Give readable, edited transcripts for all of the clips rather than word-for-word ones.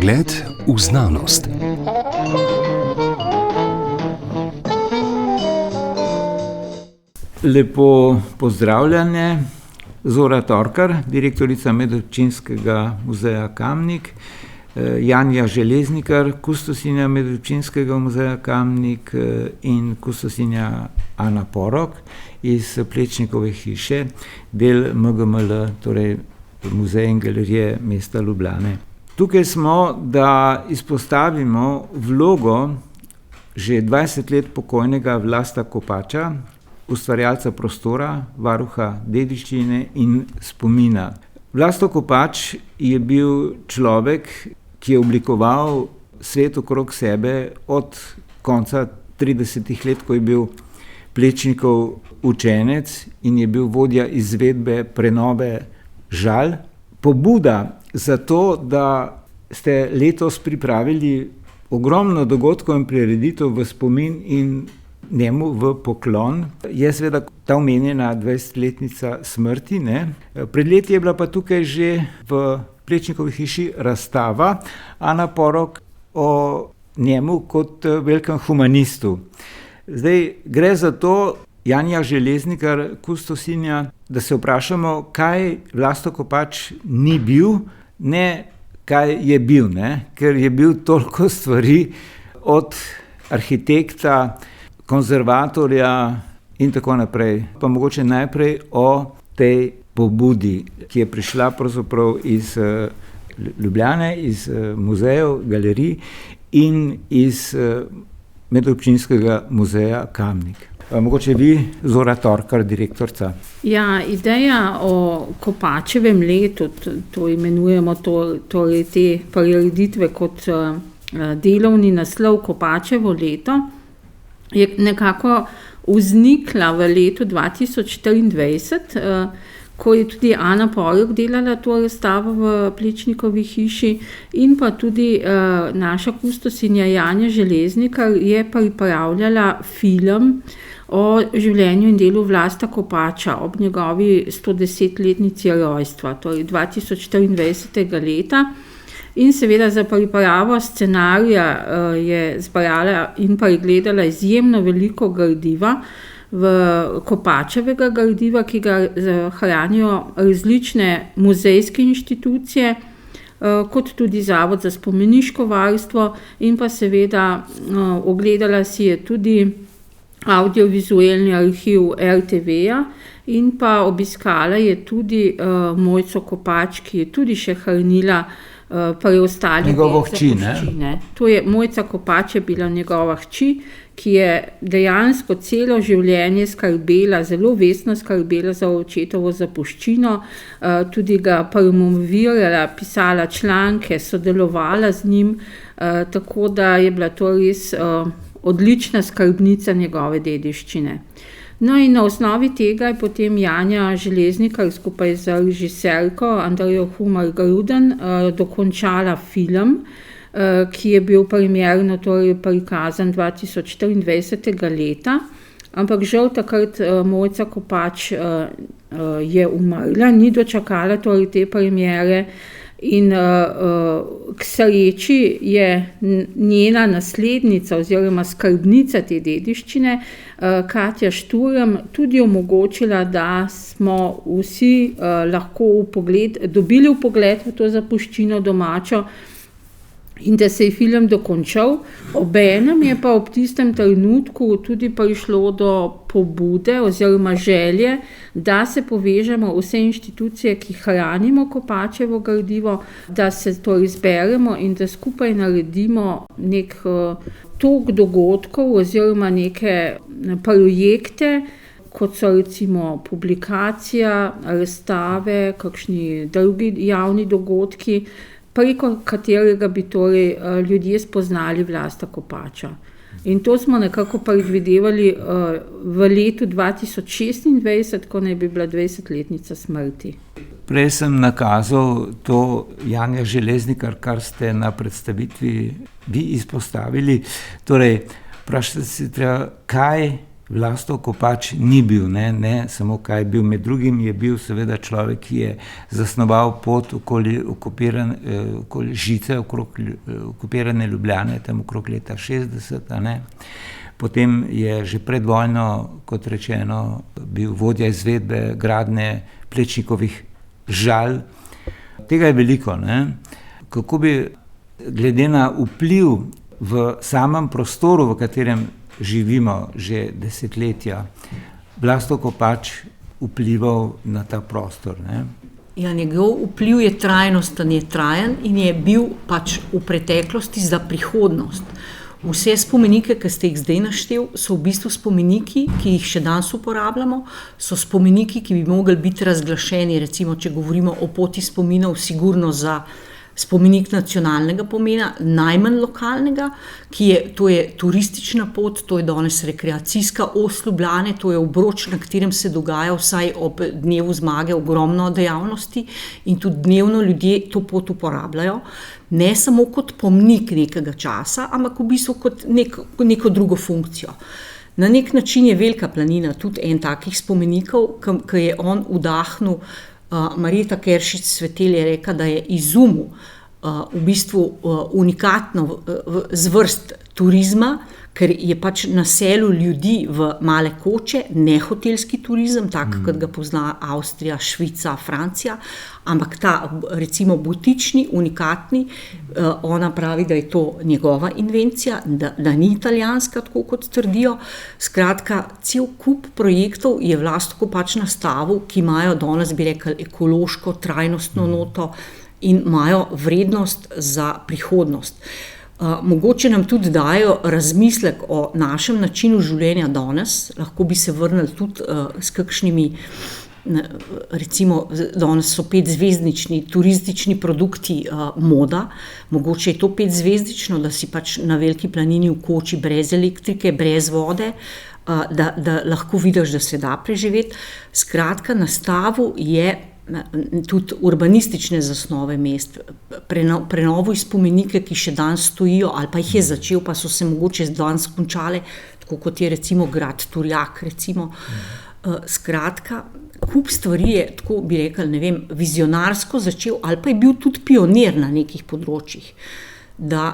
Pogled v znanost. Lepo pozdravljanje. Zora Torkar, direktorica Medobčinskega muzeja Kamnik, Janja Železnikar, kustosinja Medobčinskega muzeja Kamnik in kustosinja Ana Porok iz Plečnikove hiše, del MGML, torej Muzej in galerije mesta Ljubljane. Tukaj smo, da izpostavimo vlogo že 20 let pokojnega Vlasta Kopača, ustvarjalca prostora, varuha dediščine in spomina. Vlasto Kopač je bil človek, ki je oblikoval svet okrog sebe od konca 30 let, ko je bil Plečnikov učenec in je bil vodja izvedbe prenove Žal. Pobuda za to, da ste letos pripravili ogromno dogodkov in prireditev v spomin in njemu v poklon, je seveda ta omenjena 20-letnica smrti, ne? Pred leti je bila pa tukaj že v Plečnikovi hiši razstava Ana Porok o njemu kot velikem humanistu. Zdaj gre za to, Janja Železnikar, kustosinja, da se vprašamo, kaj Vlasto Kopač ni bil, ne kaj je bil, ne? Ker je bil toliko stvari, od arhitekta, konzervatorja in tako naprej. Pa mogoče najprej o tej pobudi, ki je prišla pravzaprav iz Ljubljane, iz muzejev, galerij in iz Medobčinskega muzeja Kamnik. Mogoče vi, Zora Torkar, direktorica. Ja, ideja o Kopačevem letu, to imenujemo torej te prireditve kot delovni naslov Kopačevo leto, je nekako vznikla v letu 2023, ko je tudi Ana Porok delala to razstavo v Plečnikovi hiši in pa tudi naša kustosinja Janja Železnikar je pripravljala film o življenju in delu Vlasta Kopača ob njegovi 110-letnici rojstva, torej 2024. leta. In seveda za pripravo scenarija je zbrala in pregledala izjemno veliko gradiva, Kopačevega gradiva, ki ga hranijo različne muzejske inštitucije, kot tudi Zavod za spomeniško varstvo, in pa seveda ogledala si je tudi audiovizualni arhiv RTV-ja in pa obiskala je tudi Mojco Kopač, ki je tudi še hranila preostali njegovo hči, ne? To je Mojca Kopač, je bila njegova hči, ki je dejansko celo življenje skrbela, zelo vestno skrbela za očetovo zapuščino, tudi ga promovirala, pisala članke, sodelovala z njim, tako da je bila to res odlična skrbnica njegove dediščine. No in na osnovi tega je potem Janja Železnikar skupaj z režiserko Andrejo Humar Gruden dokončala film, ki je bil premierno torej prikazan 2023. leta, ampak žal takrat Mojca Kopač je umrla, ni dočakala torej te premiere. In k sreči je njena naslednica oziroma skrbnica te dediščine, Katja Šturm, tudi omogočila, da smo vsi lahko dobili vpogled v to zapuščino domačo in da se je film dokončal. Obenem je pa ob tistem trenutku tudi prišlo do pobude oziroma želje, da se povežemo vse inštitucije, ki hranimo Kopačevo gradivo, da se to izberemo in da skupaj naredimo nek tok dogodkov oziroma neke projekte, kot so recimo publikacija, razstave, kakšni drugi javni dogodki, preko katerega bi torej ljudje spoznali Vlasta Kopača. In to smo nekako predvidevali v letu 2026, ko naj bi bila 20-letnica smrti. Prej sem nakazal to, Janja Železnikar, kar ste na predstavitvi vi izpostavili. Torej, vprašati se treba, kaj Vlasto Kopač ni bil, ne samo kaj bil. Med drugim je bil seveda človek, ki je zasnoval pot okoli žice, okrog okupirane Ljubljane, tam okrog leta 60. Potem je že pred vojno, kot rečeno, bil vodja izvedbe gradnje Plečnikovih žal. Tega je veliko. Kako bi glede na vpliv v samem prostoru, v katerem živimo že desetletja, Vlasto Kopač vplival na ta prostor? Ja, njegov vpliv je trajnosten, je trajen in je bil pač v preteklosti za prihodnost. Vse spomenike, ki ste jih zdaj naštel, so v bistvu spomeniki, ki jih še danes uporabljamo, so spomeniki, ki bi mogli biti razglašeni, recimo, če govorimo o poti spominov, sigurno za spomenik nacionalnega pomena, najmanj lokalnega, to je turistična pot, to je danes rekreacijska os Ljubljane, to je obroč, na katerem se dogaja vsaj ob dnevu zmage ogromno dejavnosti in tudi dnevno ljudje to pot uporabljajo, ne samo kot pomnik nekega časa, ampak v bistvu kot neko drugo funkcijo. Na nek način je Velika planina tudi en takih spomenikov, ki je on vdahnil. Marjeta Keršič Svetelj je rekla, da je izumil v bistvu unikatno zvrst turizma, ker je pač naselil ljudi v male koče, ne hotelski turizem, tak, kot ga pozna Avstrija, Švica, Francija, ampak ta recimo butični, unikatni, ona pravi, da je to njegova invencija, da ni italijanska, tako kot trdijo. Skratka, cel kup projektov je Vlasto Kopač nastavil, ki imajo danes, bi rekli, ekološko, trajnostno noto in imajo vrednost za prihodnost. Mogoče nam tudi dajo razmislek o našem načinu življenja danes, lahko bi se vrnili tudi s kakšnimi, recimo danes so 5-zvezdični turistični produkti moda, mogoče je to 5-zvezdično, da si pač na Veliki planini v koči brez elektrike, brez vode, da lahko vidiš, da se da preživeti. Skratka, nastavil je tudi urbanistične zasnove mest, prenovil spomenike, ki še danes stojijo, ali pa jih je začel, pa so se mogoče danes končale, tako kot je recimo grad Turjak, recimo. Skratka, kup stvari je, tako bi rekel, ne vem, vizionarsko začel, ali pa je bil tudi pionir na nekih področjih, da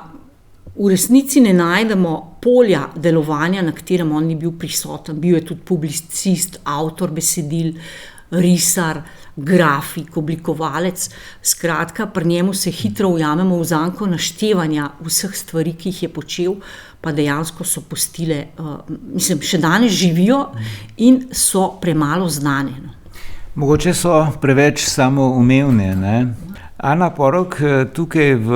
v resnici ne najdemo polja delovanja, na katerem on ni bil prisoten. Bil je tudi publicist, avtor besedil, risar, grafik, oblikovalec. Skratka, pri njemu se hitro ujamemo v zanko naštevanja vseh stvari, ki jih je počel, pa dejansko so pustile, še danes živijo in so premalo znane. Mogoče so preveč samoumevne. Ana Porok, tukaj v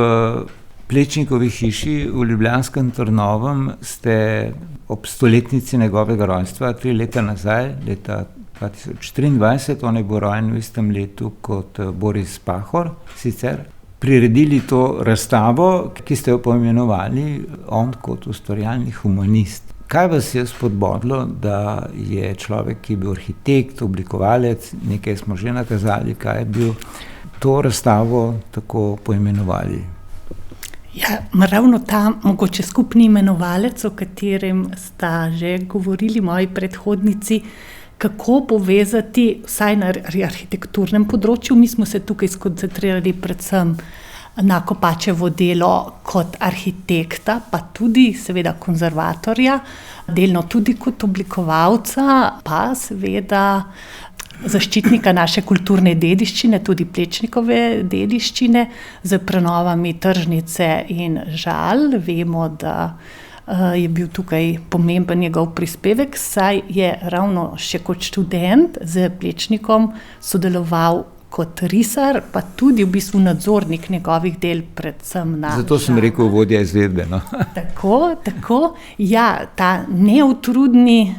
Plečnikovi hiši v ljubljanskem Trnovem ste ob stoletnici njegovega rojstva 3 leta nazaj, leta 2023, on je bil rojen v istem letu kot Boris Pahor, sicer priredili to razstavo, ki ste jo poimenovali On kot ustvarjalni humanist. Kaj vas je spodbodlo, da je človek, ki je bil arhitekt, oblikovalec, nekaj smo že nakazali, kaj je bil, to razstavo tako poimenovali? Ja, ravno ta mogoče skupni imenovalec, o katerem sta že govorili moji predhodnici, kako povezati vsaj na arhitekturnem področju. Mi smo se tukaj skoncentrirali predvsem na Kopačevo delo kot arhitekta, pa tudi seveda konzervatorja, delno tudi kot oblikovalca, pa seveda zaščitnika naše kulturne dediščine, tudi Plečnikove dediščine, z prenovami tržnice in žal. Vemo, da je bil tukaj pomemben njegov prispevek, saj je ravno še kot študent z Plečnikom sodeloval kot risar, pa tudi v bistvu nadzornik njegovih del, predvsem na žal. Zato sem rekel vodja izvedbe. Tako. Ja, ta neutrudni,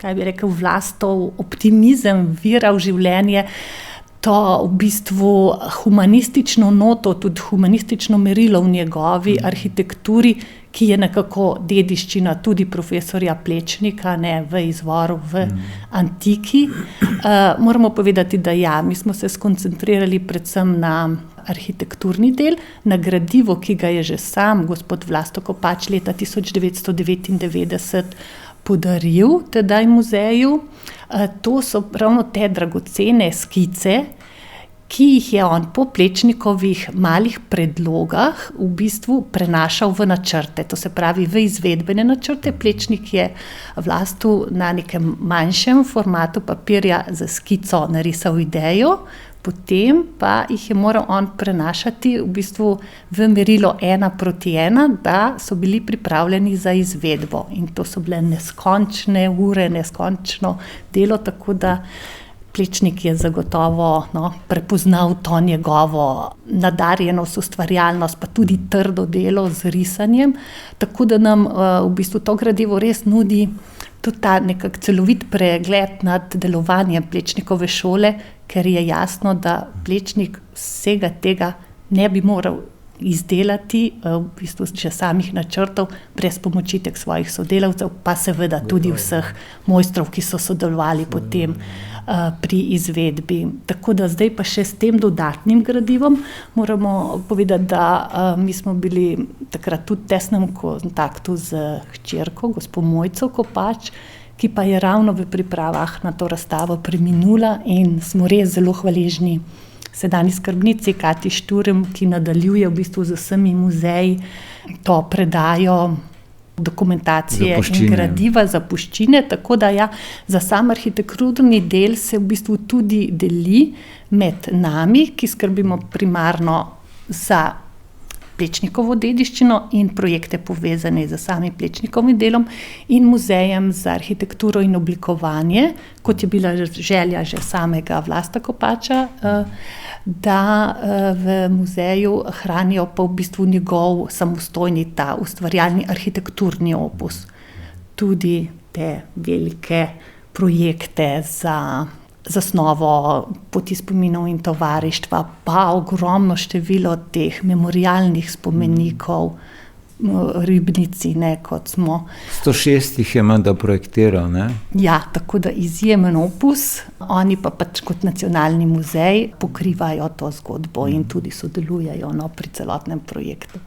kaj bi rekel, Vlastov optimizem vira v življenje, to v bistvu humanistično noto, tudi humanistično merilo v njegovi arhitekturi, ki je nekako dediščina tudi profesorja Plečnika, ne v izvoru, v antiki. Moramo povedati, da ja, mi smo se skoncentrirali predvsem na arhitekturni del, na gradivo, ki ga je že sam gospod Vlasto Kopač leta 1999 podaril tedaj muzeju. To so ravno te dragocene skice, ki jih je on po Plečnikovih malih predlogah v bistvu prenašal v načrte, to se pravi v izvedbene načrte. Plečnik je Vlastu na nekem manjšem formatu papirja za skico narisal idejo, potem pa jih je moral on prenašati v bistvu v merilo 1:1, da so bili pripravljeni za izvedbo. In to so bile neskončne ure, neskončno delo, tako da Plečnik je zagotovo prepoznal to njegovo nadarjenost, ustvarjalnost, pa tudi trdo delo z risanjem, tako da nam v bistvu to gradivo res nudi tudi ta nekak celovit pregled nad delovanjem Plečnikove šole, ker je jasno, da Plečnik vsega tega ne bi moral izdelati, v bistvu že samih načrtov, brez pomoči teh svojih sodelavcev, pa seveda tudi vseh mojstrov, ki so sodelovali potem pri izvedbi. Tako da zdaj pa še s tem dodatnim gradivom moramo povedati, da mi smo bili takrat tudi v tesnem kontaktu z hčerko, gospo Mojco Kopač, ki pa je ravno v pripravah na to razstavo preminula in smo res zelo hvaležni sedanji skrbnici Kati Šturm, ki nadaljuje v bistvu z vsemi muzeji to predajo dokumentacije in gradiva zapuščine, tako da za sam arhitekturni del se v bistvu tudi deli med nami, ki skrbimo primarno za Plečnikovo dediščino in projekte povezane z samim Plečnikovim delom, in muzejem za arhitekturo in oblikovanje, kot je bila želja že samega Vlasta Kopača, da v muzeju hranijo pa v bistvu njegov samostojni ta ustvarjalni arhitekturni opus. Tudi te velike projekte za zasnovo poti spominov in tovarištva, pa ogromno število teh memorialnih spomenikov, Ribnici, kot smo. 106 jih je menda projektiral, ne? Ja, tako da izjemen opus. Oni pa kot nacionalni muzej pokrivajo to zgodbo in tudi sodelujejo pri celotnem projektu.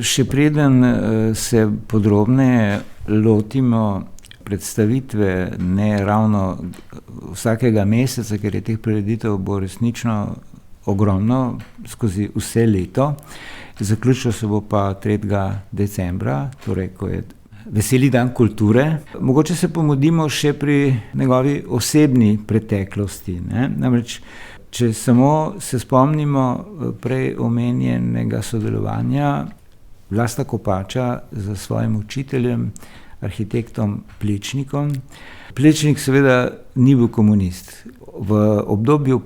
Še preden se podrobneje lotimo predstavitve, ne ravno vsakega meseca, ker je teh prireditev bo resnično ogromno skozi vse leto. Zaključilo se bo pa 3. decembra, torej ko je veseli dan kulture. Mogoče se pomudimo še pri njegovi osebni preteklosti, ne? Namreč, če samo se spomnimo prej omenjenega sodelovanja Vlasta Kopača z svojim učiteljem, arhitektom Plečnikom. Plečnik seveda ni bil komunist. V obdobju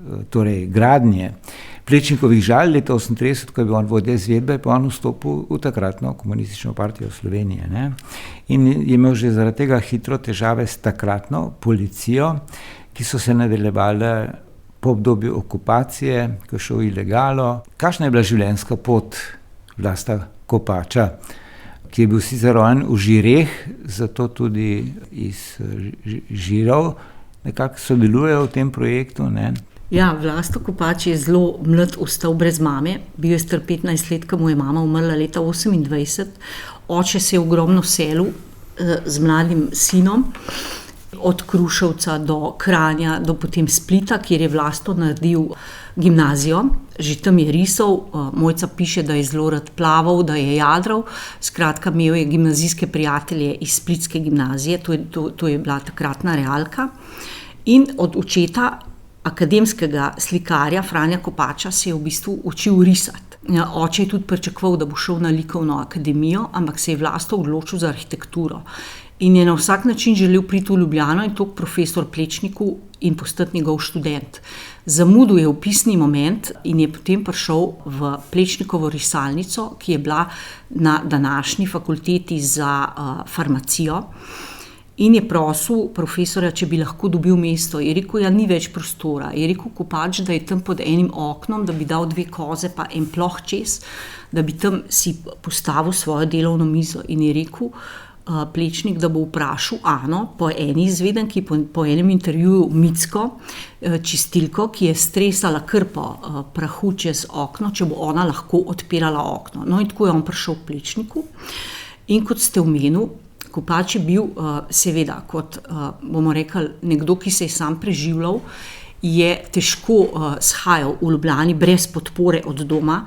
gradnje Plečnikovih žal leta 1938, ko je bil on vodja izvedbe, pa on vstopil v takratno komunistično partijo Slovenije, ne? In je imel že zaradi tega hitro težave s takratno policijo, ki so se nadaljevale po obdobju okupacije, ko je šel ilegalo. Kakšna je bila življenjska pot Vlasta Kopača, ki je bil sicer rojen v Žireh, zato tudi iz Žirov nekako sodelujejo v tem projektu, ne? Ja, Vlasto Kopač je zelo mlad ostal brez mame. Bil je star 15 let, ko mu je mama umrla leta 28. Oče se je ogromno selil z mladim sinom, od Kruševca do Kranja, do potem Splita, kjer je Vlasto naredil gimnazijo. Že tam je risal, Mojca piše, da je zelo rad plaval, da je jadral. Skratka, imel je gimnazijske prijatelje iz splitske gimnazije, to je bila takratna realka. In od očeta, akademskega slikarja Franja Kopača, se je v bistvu učil risati. Oče je tudi pričakoval, da bo šel na likovno akademijo, ampak se je Vlasto odločil za arhitekturo. In je na vsak način želel priti v Ljubljano in to k profesor Plečniku in postati njegov študent. Zamudil je vpisni moment in je potem prišel v Plečnikovo risalnico, ki je bila na današnji fakulteti za farmacijo. In je prosil profesorja, če bi lahko dobil mesto. Je rekel, ja, ni več prostora. Je rekel Kopač, da je tam pod enim oknom, da bi dal 2 koze pa en ploh čez, da bi tam si postavil svojo delovno mizo. In je rekel Plečnik, da bo vprašal Ano, po eni izvedenki, po enem intervjuju Micko, čistilko, ki je stresala krpo prahu čez okno, če bo ona lahko odpirala okno. No in tako je on prišel k Plečniku. In kot ste omenil, Kopač je bil seveda kot, bomo rekli, nekdo, ki se je sam preživljal, je težko shajal v Ljubljani brez podpore od doma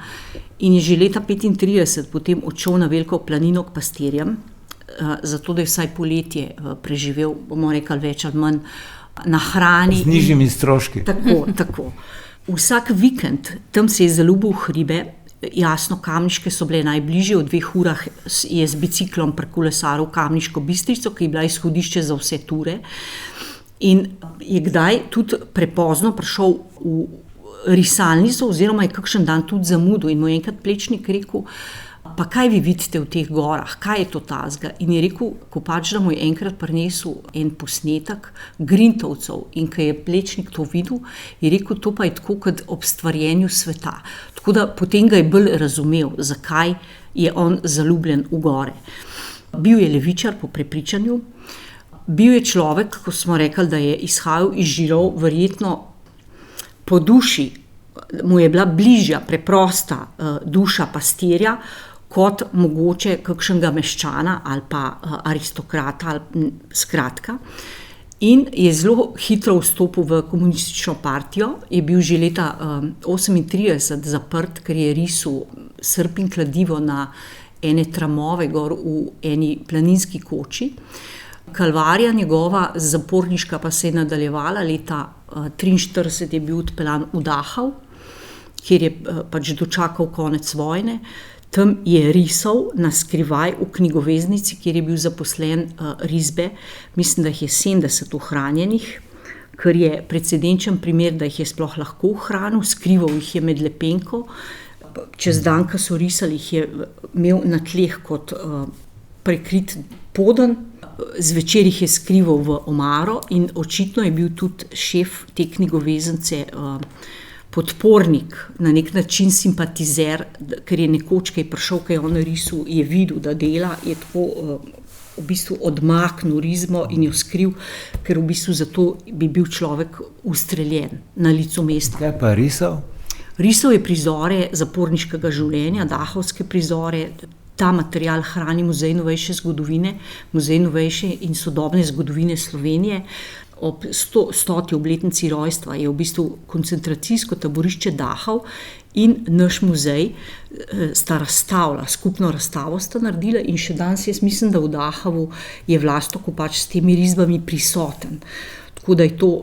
in je že leta 1935 potem odšel na Veliko planino k pastirjem, zato da je vsaj poletje preživel, bomo rekli, več ali manj na hrani. Z nižjimi stroški. Tako. Vsak vikend tam se je zaljubil v hribe, jasno, Kamniške so bile najbližje, v 2 urah je z biciklom prekolesaril Kamniško Bistrico, ki je bila izhodišče za vse ture. In je kdaj tudi prepozno prišel v risalnico oziroma je kakšen dan tudi zamudil in mu je enkrat Plečnik rekel, pa kaj vi vidite v teh gorah, kaj je to tazga? In je rekel Kopač, da mu je enkrat prinesel en posnetek Grintovcev in ko je Plečnik to videl, je rekel, to pa je tako kot ob stvarjenju sveta. Tako da potem ga je bolj razumel, zakaj je on zaljubljen v gore. Bil je levičar po prepričanju, bil je človek, ko smo rekli, da je izhajal iz žirov, verjetno po duši, mu je bila bližja, preprosta duša pastirja, kot mogoče kakšnega meščana ali pa aristokrata, skratka. In je zelo hitro vstopil v komunistično partijo, je bil že leta 1938 zaprt, ker je risal srp in kladivo na ene tramove gor v eni planinski koči. Kalvarija njegova zaporniška pa se je nadaljevala, leta 1943 je bil odpeljan v Dachau, kjer je pač dočakal konec vojne. Tam je risal na skrivaj v knjigoveznici, kjer je bil zaposlen risbe, mislim, da jih je 70 ohranjenih, kar je precedenčen primer, da jih je sploh lahko ohranil, skrival jih je med lepenko. Čez dan, ko so risali, jih je imel na tleh kot prekrit poden, zvečer jih je skrival v omaro in očitno je bil tudi šef te knjigoveznice podpornik, na nek način simpatizer, ker je nekoč, ki je prišel, ki je on risal, je videl, da dela, je tako v bistvu odmaknil risbo in jo skril, ker v bistvu zato bi bil človek ustreljen na licu mesta. Kaj pa risal? Risal je prizore zaporniškega življenja, dahovske prizore. Ta material hrani Muzej novejše zgodovine, Muzej novejše in sodobne zgodovine Slovenije. Ob 100. obletnici rojstva je v bistvu koncentracijsko taborišče Dachau in naš muzej sta razstavila, skupno razstavo sta naredila in še danes jaz mislim, da v Dachavu je Vlasto Kopač s temi risbami prisoten. Tako da je to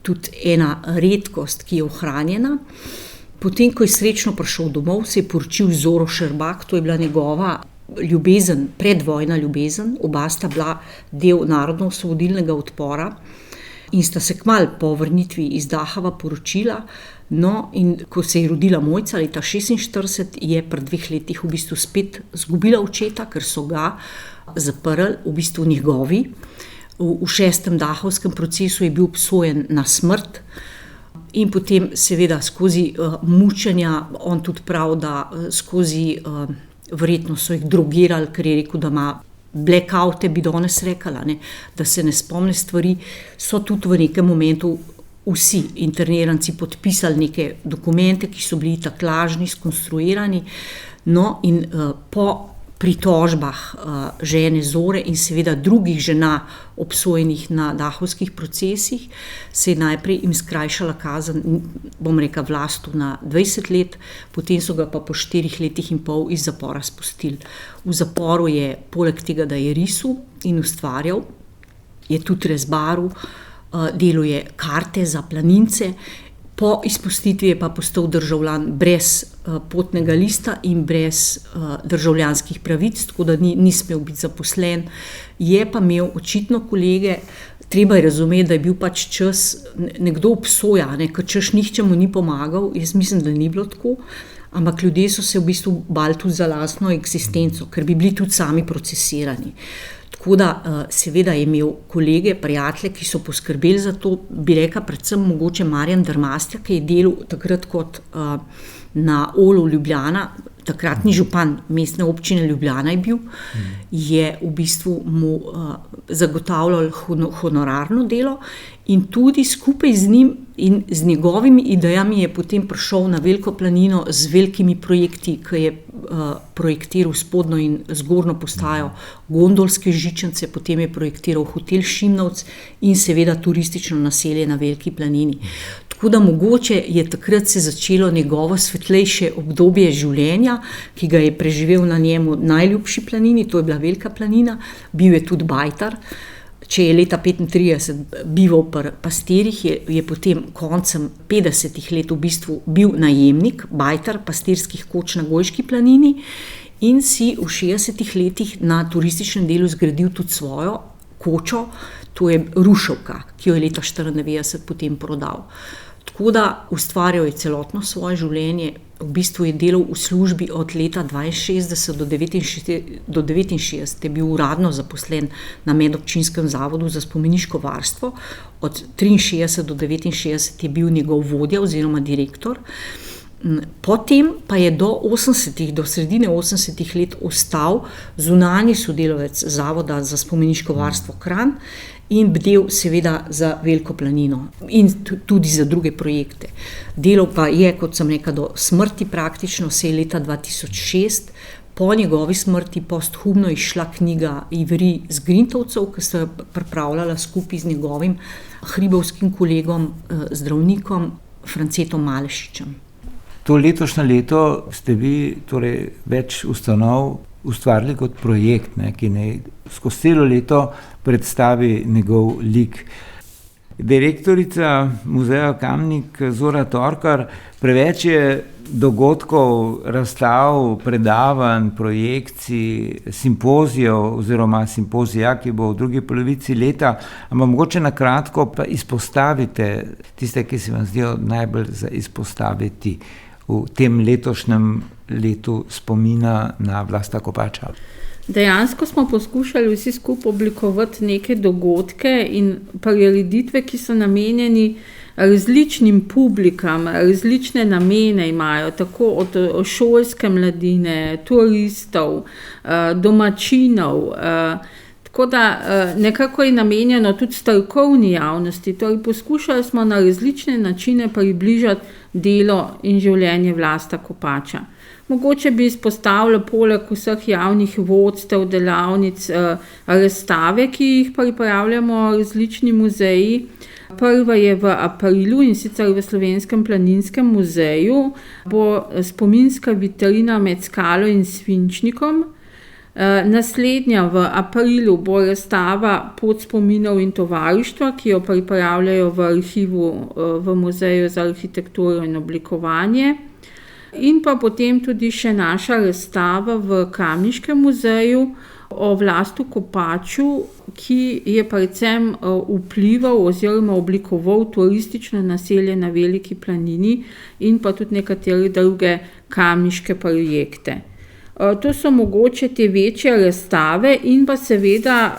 tudi ena redkost, ki je ohranjena. Potem, ko je srečno prišel domov, se je poročil Zoro Šerbak, to je bila njegova ljubezen, predvojna ljubezen, oba sta bila del narodno-osvobodilnega odpora in sta se kmalu po vrnitvi iz Dachava poročila. No, in ko se je rodila Mojca leta 1946, je pri 2 letih v bistvu spet izgubila očeta, ker so ga zaprli, v bistvu njegovi. V 6. Dachavskem procesu je bil obsojen na smrt. In potem seveda skozi mučenja, on tudi pravi, da skozi, verjetno so jih drogirali, ker je rekel, da ima blackoute, bi danes rekla, ne, da se ne spomne stvari, so tudi v nekem momentu vsi interniranci podpisali neke dokumente, ki so bili tako lažni, skonstruirani. No in po pritožbah žene Zore in seveda drugih žena obsojenih na dahovskih procesih se je najprej jim skrajšala kazen, bom rekla, Vlastu na 20 let, potem so ga pa po 4 letih in pol iz zapora spustili. V zaporu je, poleg tega, da je risal in ustvarjal, je tudi rezbaril, deluje karte za planince. Po izpustitvi je pa postal državljan brez potnega lista in brez državljanskih pravic, tako da ni smel biti zaposlen. Je pa imel očitno kolege, treba je razumeti, da je bil pač čas, nekdo obsoja, ker češ nihče mu ni pomagal, jaz mislim, da ni bilo tako, ampak ljudje so se v bistvu bali tudi za lastno eksistenco, ker bi bili tudi sami procesirani. Tako da seveda je imel kolege, prijatelje, ki so poskrbeli za to, bi rekla predvsem mogoče Marjan Drmastja, ki je delal takrat kot na Olu Ljubljana, takratni župan mestne občine Ljubljana je bil, je v bistvu mu zagotavljal honorarno delo in tudi skupaj z njim in z njegovimi idejami je potem prišel na Veliko planino z velikimi projekti, ki je projektiral spodnjo in zgornjo postajo gondolske žičnice, potem je projektiral hotel Šimnovc in seveda turistično naselje na Veliki planini. Tako da mogoče je takrat se začelo njegovo svetlejše obdobje življenja, ki ga je preživel na njemu najljubši planini, to je bila Velika planina, bil je tudi bajtar. Če je leta 1935 bival pri pastirjih, je potem koncem 50 let v bistvu bil najemnik, bajtar pastirskih koč na Gojški planini in si v 60 letih na turističnem delu zgradil tudi svojo kočo, to je Rušovka, ki jo je leta 1994 potem prodal. Tako da ustvarjal je celotno svoje življenje, v bistvu je delal v službi od leta 1962 do 1969, je bil uradno zaposlen na Medobčinskem zavodu za spomeniško varstvo, od 1963 do 1969 je bil njegov vodja oziroma direktor. Potem pa je do sredine 80 let ostal zunanji sodelavec Zavoda za spomeniško varstvo Kranj in bdel seveda za Veliko planino in tudi za druge projekte. Delal pa je, kot sem rekla, do smrti praktično, se je leta 2006, po njegovi smrti posthumno izšla knjiga Ivri z Grintovcev, ki se je pripravljala skupaj z njegovim hribovskim kolegom, zdravnikom Francetom Malešičem. To letošnje leto ste vi torej več ustanov ustvarili kot projekt, ki naj skozi celo leto predstavi njegov lik. Direktorica muzeja Kamnik Zora Torkar, preveč je dogodkov, razstav, predavanj, projekcij, simpozijev oziroma simpozija, ki bo v drugi polovici leta, ampak mogoče na kratko pa izpostavite tiste, ki se vam zdijo najbolj za izpostaviti v tem letošnjem letu spomina na Vlasta Kopača. Dejansko smo poskušali vsi skupaj oblikovati neke dogodke in prireditve, ki so namenjeni različnim publikam, različne namene imajo, tako od šolske mladine, turistov, domačinov. Tako da nekako je namenjeno tudi strokovni javnosti. Torej poskušali smo na različne načine približati delo in življenje Vlasta Kopača. Mogoče bi izpostavili poleg vseh javnih vodstev, delavnic, razstave, ki jih pripravljamo različni muzeji. Prva je v aprilu in sicer v Slovenskem planinskem muzeju bo spominska vitrina med Skalo in Svinčnikom. Naslednja v aprilu bo razstava Pot spominov in tovarištva, ki jo pripravljajo v arhivu v Muzeju za arhitekturo in oblikovanje. In pa potem tudi še naša razstava v Kamniškem muzeju o Vlastu Kopaču, ki je predvsem vplival oziroma oblikoval turistično naselje na Veliki planini in pa tudi nekatere druge kamniške projekte. To so mogoče te večje razstave in pa seveda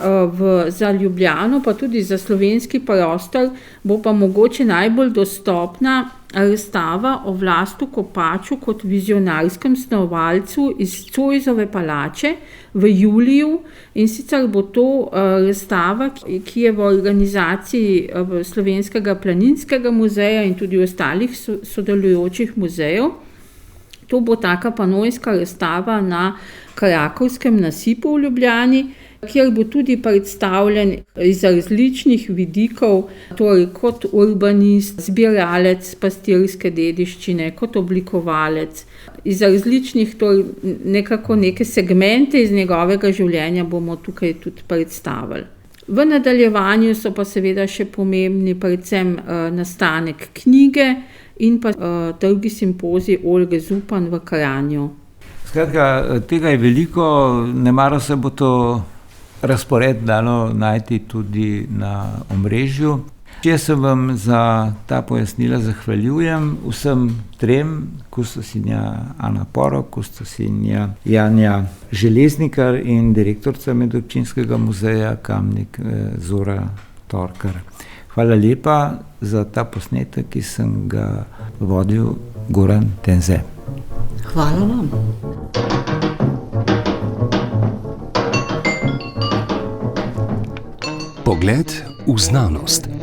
za Ljubljano, pa tudi za slovenski prostor, bo pa mogoče najbolj dostopna razstava o Vlastu Kopaču kot vizionarskem snovalcu iz Zoisove palače v juliju. In sicer bo to razstava, ki je v organizaciji Slovenskega planinskega muzeja in tudi ostalih sodelujočih muzejev. To bo taka panojska razstava na Krakovskem nasipu v Ljubljani, kjer bo tudi predstavljen iz različnih vidikov, torej kot urbanist, zbiralec pastirske dediščine, kot oblikovalec. Iz različnih, torej nekako neke segmente iz njegovega življenja bomo tukaj tudi predstavili. V nadaljevanju so pa seveda še pomembni predvsem nastanek knjige in pa drugi simpozij Olge Zupan v Kranju. Skratka, tega je veliko, nemara se bo to razpored dalo najti tudi na omrežju. Jaz se vam za ta pojasnila zahvaljujem vsem trem, kustosinja Ana Porok, kustosinja Janja Železnikar in direktorica Medobčinskega muzeja Kamnik Zora Torkar. Hvala lepa za ta posnetek, ki sem ga vodil, Goran Tenze. Hvala vam. Pogled v znanost.